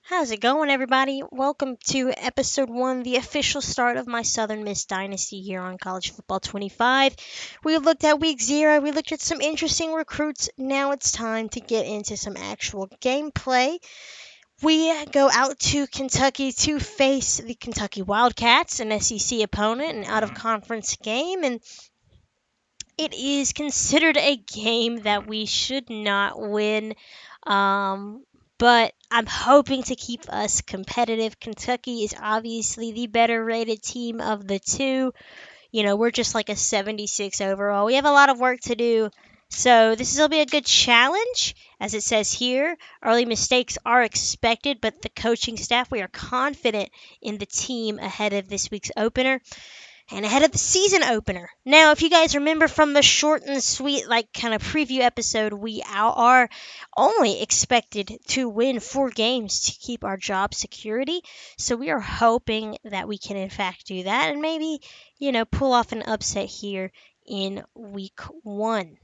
How's it going, everybody? Welcome to episode 1, the official start of my Southern Miss Dynasty here on College Football 25. We looked at week 0, we looked at some interesting recruits. Now it's time to get into some actual gameplay. We go out to Kentucky to face the Kentucky Wildcats, an SEC opponent, an out-of-conference game, and it is considered a game that we should not win. But I'm hoping to keep us competitive. Kentucky is obviously the better rated team of the two. We're just like a 76 overall. We have a lot of work to do. So this will be a good challenge. As it says here, early mistakes are expected, but the coaching staff, we are confident in the team ahead of this week's opener and ahead of the season opener. Now, if you guys remember from the short and sweet, kind of preview episode, we are only expected to win 4 games to keep our job security. So we are hoping that we can, in fact, do that and maybe, pull off an upset here in week 1.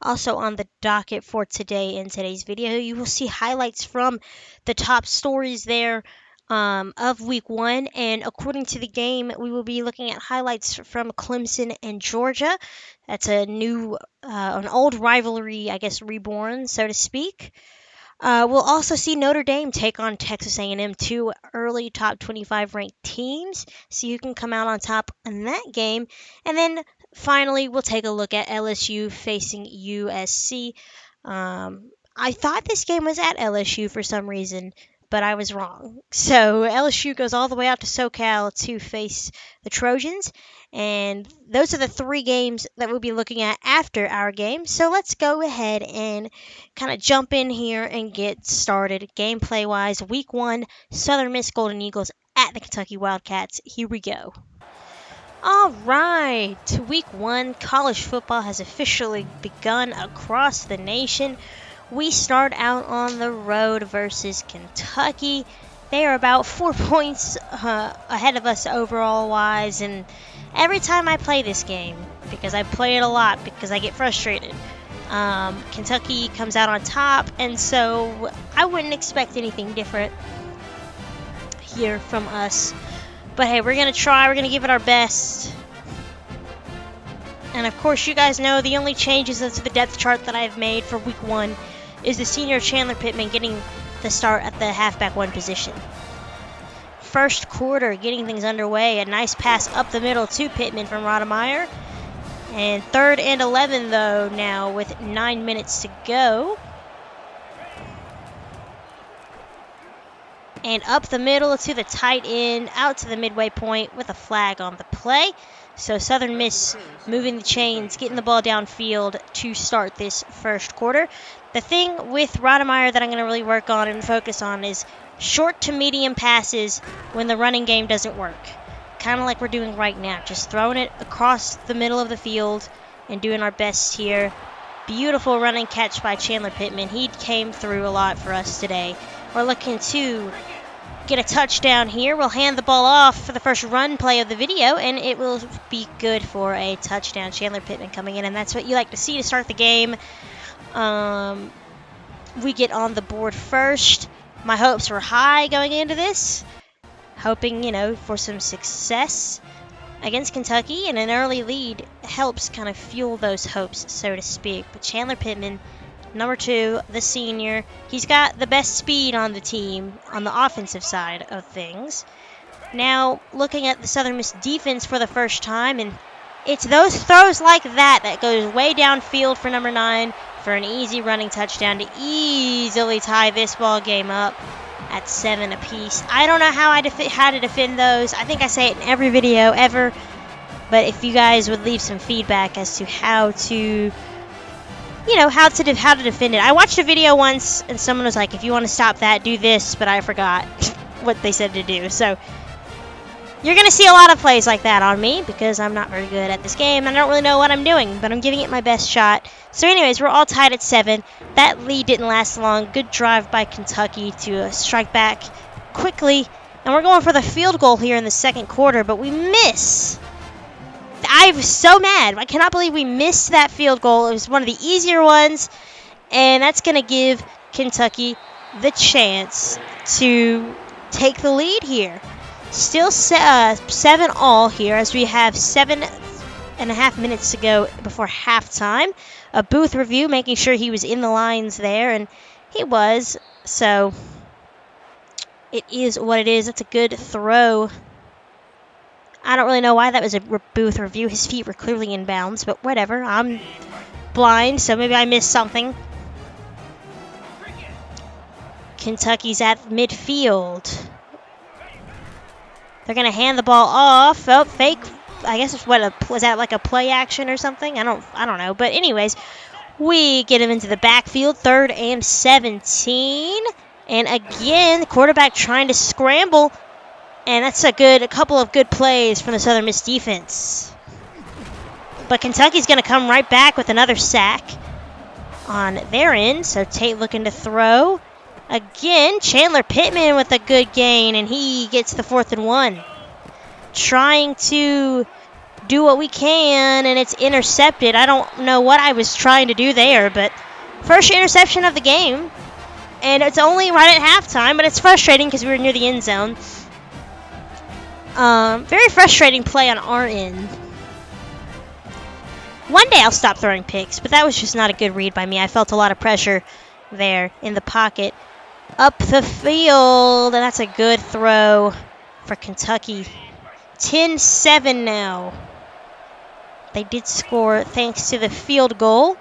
Also on the docket for today in today's video, you will see highlights from the top stories there of week 1, and according to the game, we will be looking at highlights from Clemson and Georgia. That's an old rivalry, I guess, reborn, so to speak. We'll also see Notre Dame take on Texas A&M, 2 early top 25 ranked teams, see who can come out on top in that game. And then finally, we'll take a look at LSU facing USC. I thought this game was at LSU for some reason, but I was wrong. So LSU goes all the way out to SoCal to face the Trojans, and those are the 3 games that we'll be looking at after our game. So let's go ahead and kind of jump in here and get started gameplay-wise. Week 1, Southern Miss Golden Eagles at the Kentucky Wildcats. Here we go. All right, week 1, college football has officially begun across the nation. We start out on the road versus Kentucky. They are about 4 points ahead of us overall-wise, and every time I play this game, because I play it a lot because I get frustrated, Kentucky comes out on top, and so I wouldn't expect anything different here from us. But hey, we're going to try, we're going to give it our best. And of course, you guys know the only changes to the depth chart that I've made for week 1 is the senior Chandler Pittman getting the start at the halfback 1 position. First quarter, getting things underway. A nice pass up the middle to Pittman from Rodemeyer. And 3rd and 11, though, now with 9 minutes to go. And up the middle to the tight end, out to the midway point with a flag on the play. So Southern Miss moving the chains, getting the ball downfield to start this first quarter. The thing with Rodemeyer that I'm going to really work on and focus on is short to medium passes when the running game doesn't work. Kind of like we're doing right now, just throwing it across the middle of the field and doing our best here. Beautiful running catch by Chandler Pittman. He came through a lot for us today. We're looking to get a touchdown here. We'll hand the ball off for the first run play of the video, and it will be good for a touchdown. Chandler Pittman coming in, and that's what you like to see to start the game. We get on the board first. My hopes were high going into this, hoping, for some success against Kentucky, and an early lead helps kind of fuel those hopes, so to speak. But Chandler Pittman, number 2, the senior, he's got the best speed on the team on the offensive side of things. Now, looking at the Southern Miss defense for the first time, and it's those throws like that goes way downfield for number 9 for an easy running touchdown to easily tie this ball game up at 7 apiece. I don't know how to defend those. I think I say it in every video ever, but if you guys would leave some feedback as to how to defend it. I watched a video once, and someone was like, if you want to stop that, do this, but I forgot what they said to do. So you're going to see a lot of plays like that on me because I'm not very good at this game. I don't really know what I'm doing, but I'm giving it my best shot. So anyways, we're all tied at 7. That lead didn't last long. Good drive by Kentucky to strike back quickly. And we're going for the field goal here in the second quarter, but we miss. I was so mad. I cannot believe we missed that field goal. It was one of the easier ones, and that's going to give Kentucky the chance to take the lead here. Still 7-all here as we have 7.5 minutes to go before halftime. A booth review making sure he was in the lines there, and he was. So it is what it is. That's a good throw. I don't really know why that was a booth review. His feet were clearly in bounds, but whatever. I'm blind, so maybe I missed something. Kentucky's at midfield. They're going to hand the ball off. Oh, fake. I guess it's was that like a play action or something? I don't know. But anyways, we get him into the backfield. 3rd and 17. And again, the quarterback trying to scramble. And that's a couple of good plays from the Southern Miss defense. But Kentucky's going to come right back with another sack on their end. So Tate looking to throw. Again, Chandler Pittman with a good gain, and he gets the 4th and 1. Trying to do what we can, and it's intercepted. I don't know what I was trying to do there, but first interception of the game. And it's only right at halftime, but it's frustrating because we were near the end zone. Very frustrating play on our end. One day I'll stop throwing picks, but that was just not a good read by me. I felt a lot of pressure there in the pocket. Up the field, and that's a good throw for Kentucky. 10-7 now. They did score thanks to the field goal.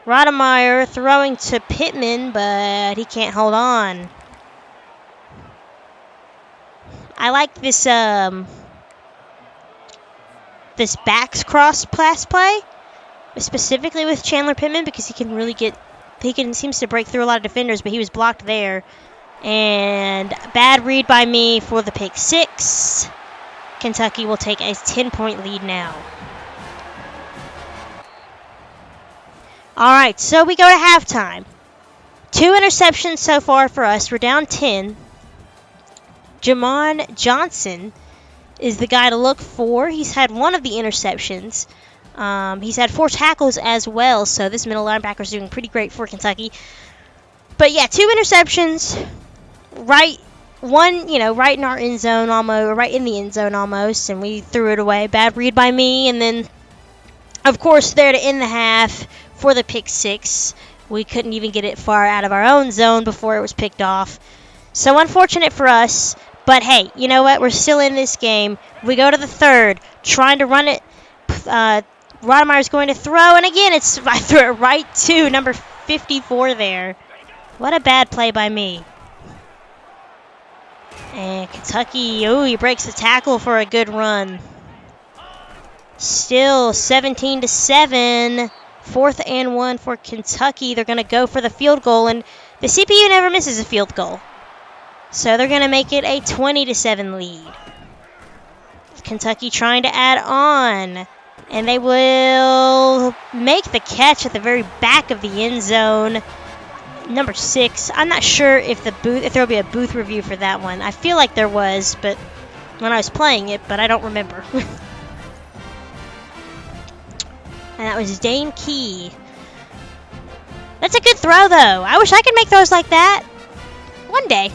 Rodemeyer throwing to Pittman, but he can't hold on. I like this this backs cross pass play, specifically with Chandler Pittman, because he seems to break through a lot of defenders, but he was blocked there. And bad read by me for the pick 6. Kentucky will take a 10-point lead now. All right, so we go to halftime. 2 interceptions so far for us. We're down 10. Jamon Johnson is the guy to look for. He's had one of the interceptions. He's had 4 tackles as well, so this middle linebacker is doing pretty great for Kentucky. But yeah, 2 interceptions, right in our end zone almost, right in the end zone almost, and we threw it away. Bad read by me, and then, of course, there to end the half for the pick 6. We couldn't even get it far out of our own zone before it was picked off. So unfortunate for us, but hey, you know what? We're still in this game. We go to the 3rd, trying to run it. Rodemeyer's going to throw, and again, I threw it right to number 54 there. What a bad play by me. And Kentucky, he breaks the tackle for a good run. Still 17-7. 4th and 1 for Kentucky. They're going to go for the field goal, and the CPU never misses a field goal. So they're going to make it a 20-7 lead. Kentucky trying to add on. And they will make the catch at the very back of the end zone. Number 6. I'm not sure if there will be a booth review for that one. I feel like there was, but when I was playing it, but I don't remember. And that was Dane Key. That's a good throw, though. I wish I could make throws like that. One day.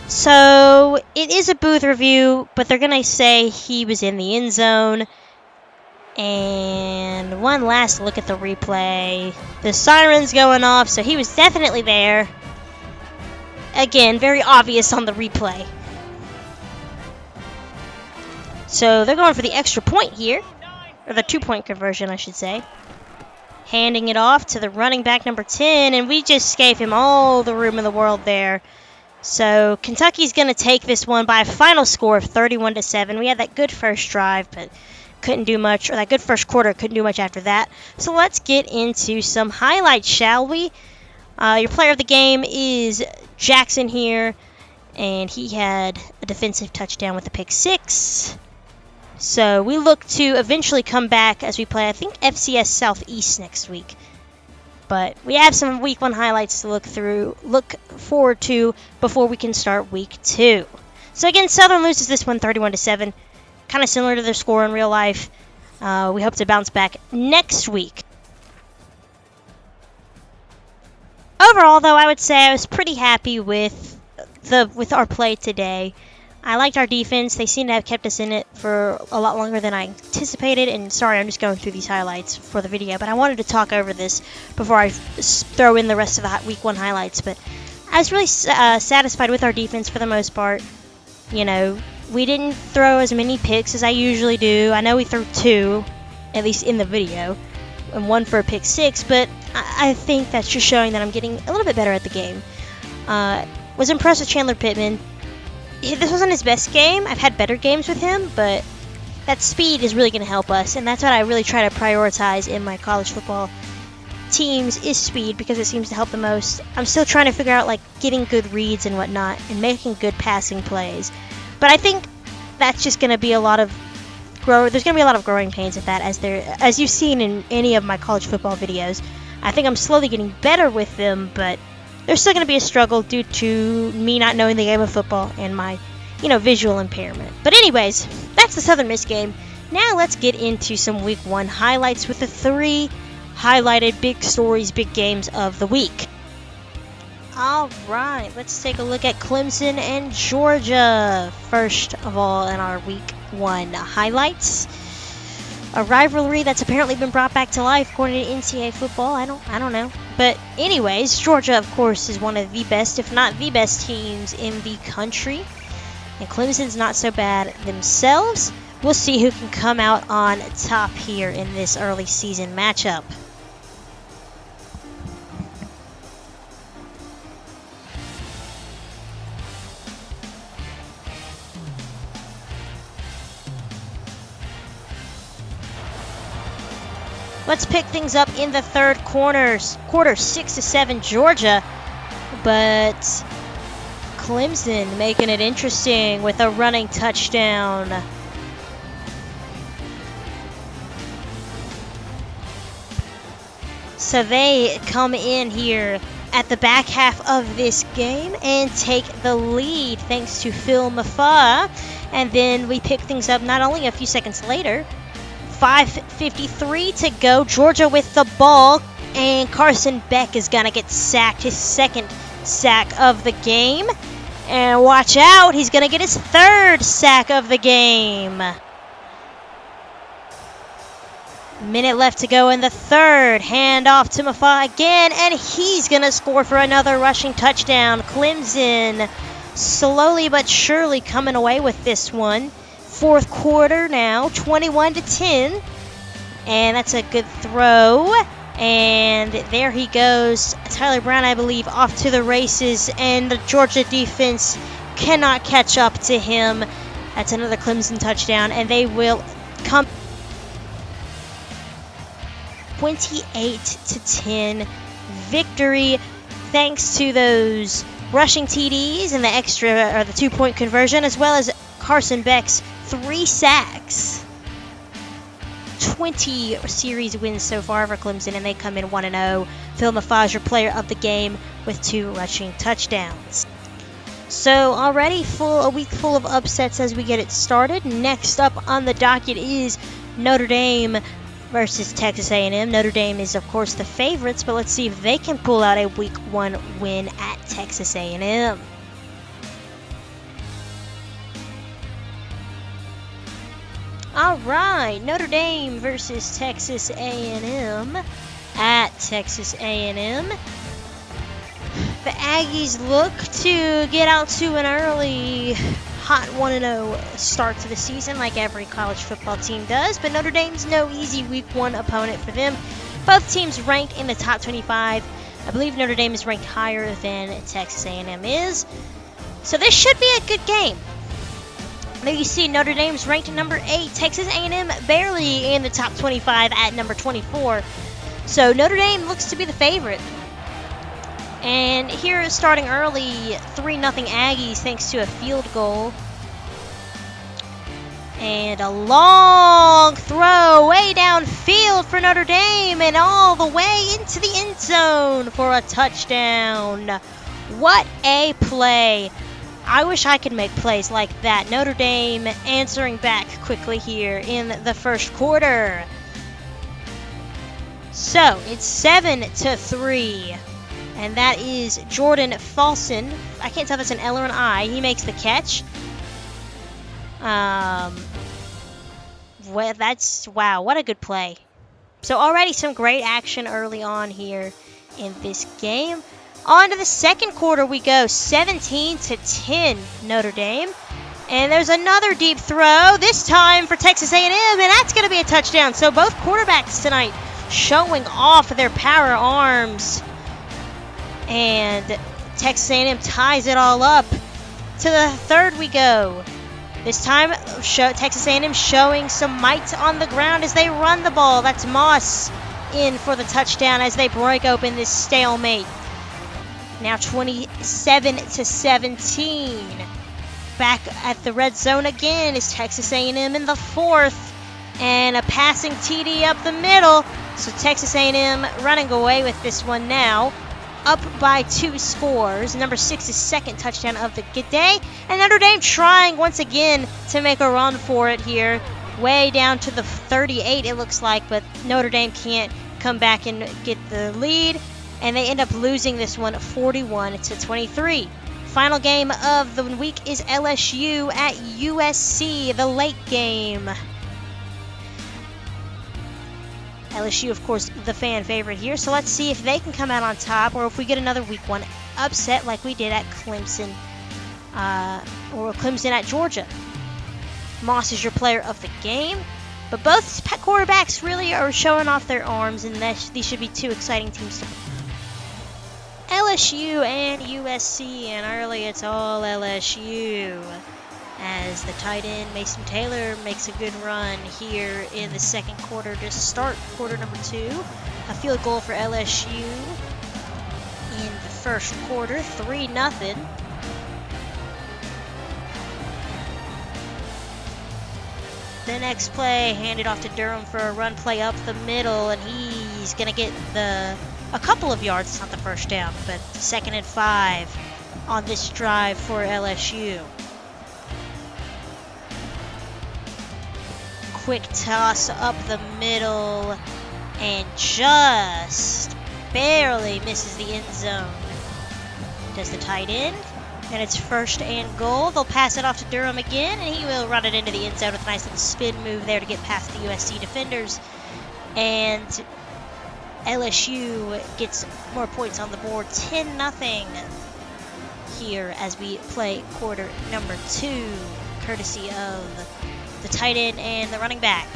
So it is a booth review, but they're going to say he was in the end zone. And one last look at the replay. The siren's going off, so he was definitely there. Again, very obvious on the replay. So they're going for the extra point here. Or the 2-point conversion, I should say. Handing it off to the running back, number 10. And we just gave him all the room in the world there. So Kentucky's going to take this one by a final score of 31-7. We had that good first drive, but couldn't do much. Or that good first quarter, couldn't do much after that. So let's get into some highlights, shall we? Your player of the game is Jackson here. And he had a defensive touchdown with a pick 6. So we look to eventually come back as we play, I think, FCS Southeast next week. But we have some week 1 highlights to look forward to before we can start week 2. So again, Southern loses this one 31-7. Kind of similar to their score in real life. We hope to bounce back next week. overall, though, I would say I was pretty happy with our play today. I liked our defense. They seem to have kept us in it for a lot longer than I anticipated. And sorry, I'm just going through these highlights for the video, but I wanted to talk over this before I throw in the rest of the Week 1 highlights. But I was really satisfied with our defense for the most part. You know, we didn't throw as many picks as I usually do. I know we threw 2, at least in the video, and 1 for a pick 6, but I think that's just showing that I'm getting a little bit better at the game. Was impressed with Chandler Pittman. This wasn't his best game. I've had better games with him, but that speed is really going to help us, and that's what I really try to prioritize in my college football teams is speed because it seems to help the most. I'm still trying to figure out like getting good reads and whatnot and making good passing plays, but I think that's just going to be a lot of there's going to be a lot of growing pains with that, as you've seen in any of my college football videos. I think I'm slowly getting better with them, but there's still going to be a struggle due to me not knowing the game of football and my, visual impairment. But anyways, that's the Southern Miss game. Now let's get into some Week 1 highlights with the 3 highlighted big stories, big games of the week. All right, let's take a look at Clemson and Georgia. First of all, in our Week 1 highlights. A rivalry that's apparently been brought back to life according to NCAA football. I don't know. But anyways, Georgia, of course, is one of the best, if not the best teams in the country. And Clemson's not so bad themselves. We'll see who can come out on top here in this early season matchup. Let's pick things up in the third quarter 6-7 Georgia, but Clemson making it interesting with a running touchdown. So they come in here at the back half of this game and take the lead thanks to Phil Mafah, and then we pick things up not only a few seconds later. 5:53 to go. Georgia with the ball, and Carson Beck is going to get sacked, his second sack of the game. And watch out, he's going to get his third sack of the game. Minute left to go in the third. Hand off to Mafah again, and he's going to score for another rushing touchdown. Clemson slowly but surely coming away with this one. Fourth quarter now, 21-10, and that's a good throw, and there he goes. Tyler Brown, I believe, off to the races, and the Georgia defense cannot catch up to him. That's another Clemson touchdown, and they will come 28-10 victory thanks to those rushing TDs and the extra or the 2-point conversion, as well as Carson Beck's 3 sacks. 20 series wins so far for Clemson, and they come in 1-0. Phil Mafah, your player of the game, with 2 rushing touchdowns. So already a week full of upsets as we get it started. Next up on the docket is Notre Dame versus Texas A&M. Notre Dame is, of course, the favorites, but let's see if they can pull out a Week 1 win at Texas A&M. All right, Notre Dame versus Texas A&M at Texas A&M. The Aggies look to get out to an early hot 1-0 start to the season like every college football team does, but Notre Dame's no easy Week 1 opponent for them. Both teams ranked in the top 25. I believe Notre Dame is ranked higher than Texas A&M is. So this should be a good game. Now you see Notre Dame's ranked at number 8. Texas A&M barely in the top 25 at number 24. So Notre Dame looks to be the favorite. And here starting early, 3-0 Aggies thanks to a field goal. And a long throw way downfield for Notre Dame and all the way into the end zone for a touchdown. What a play. I wish I could make plays like that. Notre Dame answering back quickly here in the first quarter. So it's 7-3. And that is Jordan Falson. I can't tell if it's an L or an I. He makes the catch. Well, wow, what a good play. So already some great action early on here in this game. On to the second quarter we go, 17-10 Notre Dame. And there's another deep throw, this time for Texas A&M, and that's going to be a touchdown. So both quarterbacks tonight showing off their power arms. And Texas A&M ties it all up. To the third we go. This time, Texas A&M showing some might on the ground as they run the ball. That's Moss in for the touchdown as they break open this stalemate. Now 27-17. Back at the red zone again is Texas A&M in the fourth. And a passing TD up the middle. So Texas A&M running away with this one now. Up by 2 scores. Number 6's second touchdown of the day. And Notre Dame trying once again to make a run for it here. Way down to the 38 it looks like, but Notre Dame can't come back and get the lead. And they end up losing this one 41-23. Final game of the week is LSU at USC, the late game. LSU, of course, the fan favorite here. So let's see if they can come out on top or if we get another week 1 upset like we did at Clemson or Clemson at Georgia. Moss is your player of the game. But both quarterbacks really are showing off their arms, and these should be 2 exciting teams to play. LSU and USC, and early it's all LSU. As the tight end Mason Taylor makes a good run here in the second quarter to start quarter number 2. A field goal for LSU in the first quarter, 3-0. The next play handed off to Durham for a run play up the middle, and he's going to get a couple of yards. It's not the first down, but 2nd and 5 on this drive for LSU. Quick toss up the middle and just barely misses the end zone. Does the tight end, and it's 1st and goal. They'll pass it off to Durham again, and he will run it into the end zone with a nice little spin move there to get past the USC defenders. And LSU gets more points on the board, 10-0 here as we play quarter number 2, courtesy of the tight end and the running back.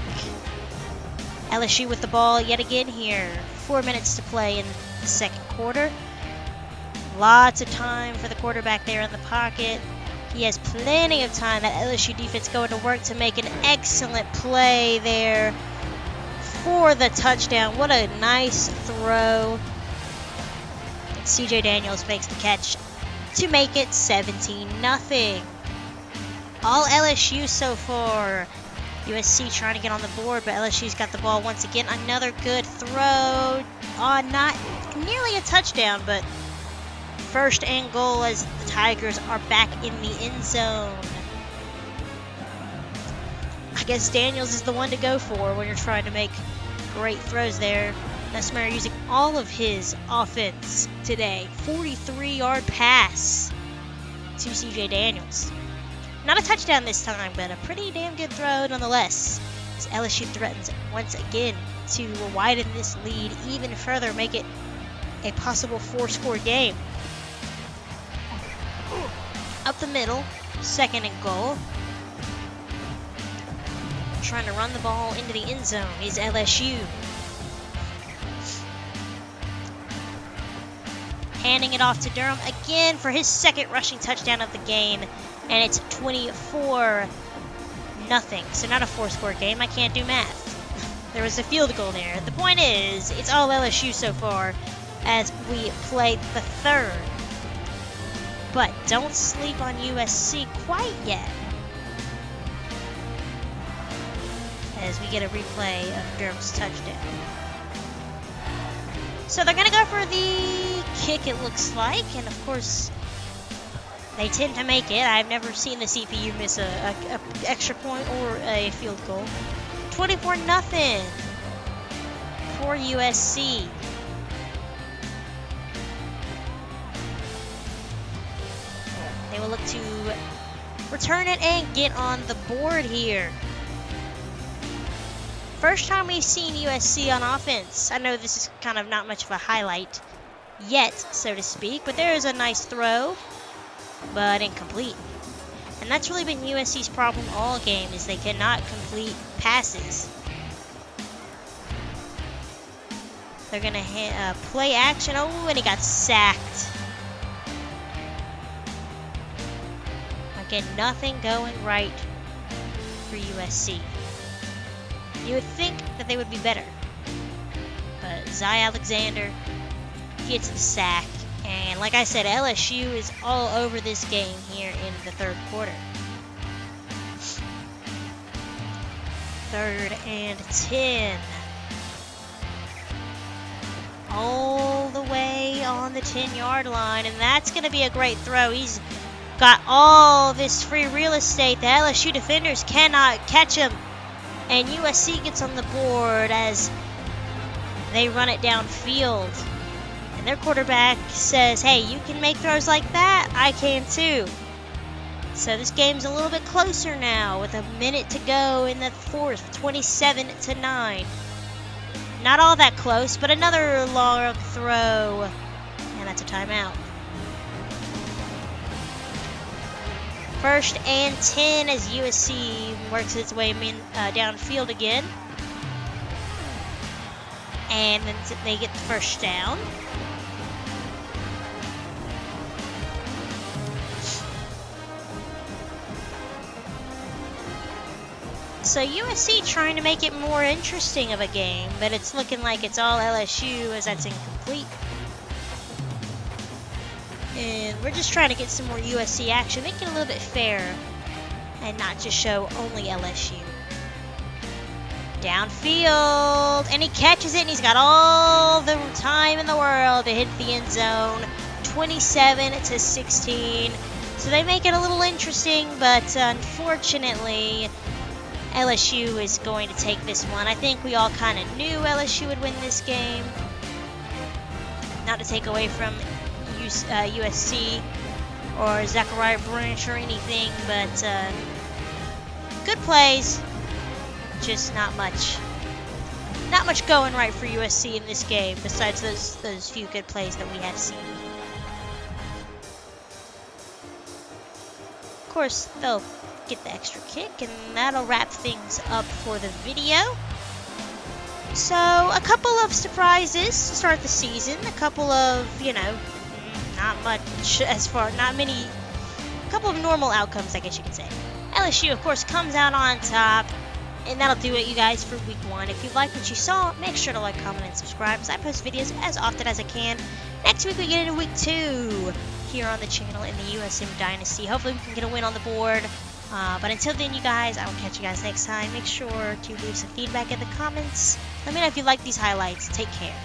LSU with the ball yet again here. 4 minutes to play in the second quarter. Lots of time for the quarterback there in the pocket. He has plenty of time. That LSU defense going to work to make an excellent play there for the touchdown. What a nice throw. And CJ Daniels makes the catch to make it 17-0. All LSU so far. USC trying to get on the board, but LSU's got the ball once again. Another good throw. Not nearly a touchdown, but 1st and goal as the Tigers are back in the end zone. I guess Daniels is the one to go for when you're trying to make great throws there. Nussmeier using all of his offense today. 43-yard pass to CJ Daniels. Not a touchdown this time, but a pretty damn good throw nonetheless. As LSU threatens once again to widen this lead even further, make it a possible 4-score game. Up the middle, 2nd and goal. Trying to run the ball into the end zone is LSU. Handing it off to Durham again for his 2nd rushing touchdown of the game. And it's 24-0. So not a 4-score game. I can't do math. There was a field goal there. The point is, it's all LSU so far as we play the 3rd. But don't sleep on USC quite yet, as we get a replay of Durham's touchdown. So they're going to go for the kick, it looks like. And, of course, they tend to make it. I've never seen the CPU miss a extra point or a field goal. 24-0 for USC. They will look to return it and get on the board here. First time we've seen USC on offense. I know this is kind of not much of a highlight yet, so to speak, but there is a nice throw, but incomplete. And that's really been USC's problem all game, is they cannot complete passes. They're going to play action. Oh, and he got sacked. Again, nothing going right for USC. You would think that they would be better. But Zy Alexander gets the sack. And like I said, LSU is all over this game here in the third quarter. 3rd and 10. All the way on the 10-yard line. And that's going to be a great throw. He's got all this free real estate. The LSU defenders cannot catch him. And USC gets on the board as they run it downfield. And their quarterback says, hey, you can make throws like that? I can too. So this game's a little bit closer now with a minute to go in the fourth, 27-9. Not all that close, but another long throw. And that's a timeout. 1st and 10 as USC works its way downfield again. And then they get the first down. So USC trying to make it more interesting of a game, but it's looking like it's all LSU as that's incomplete. And we're just trying to get some more USC action, make it a little bit fair, and not just show only LSU. Downfield, and he catches it, and he's got all the time in the world to hit the end zone. 27-16. So they make it a little interesting, but unfortunately, LSU is going to take this one. I think we all kind of knew LSU would win this game. Not to take away from USC or Zachariah Branch or anything, but good plays, just not much going right for USC in this game besides those few good plays that we have seen. Of course, they'll get the extra kick, and that'll wrap things up for the video. So a couple of surprises to start the season, a couple of, not much a couple of normal outcomes, I guess you could say. LSU, of course, comes out on top, and that'll do it, you guys, for week 1. If you like what you saw, make sure to like, comment, and subscribe, as I post videos as often as I can. Next week, we get into week 2 here on the channel in the USM Dynasty. Hopefully, we can get a win on the board. But until then, you guys, I will catch you guys next time. Make sure to leave some feedback in the comments. Let me know if you like these highlights. Take care.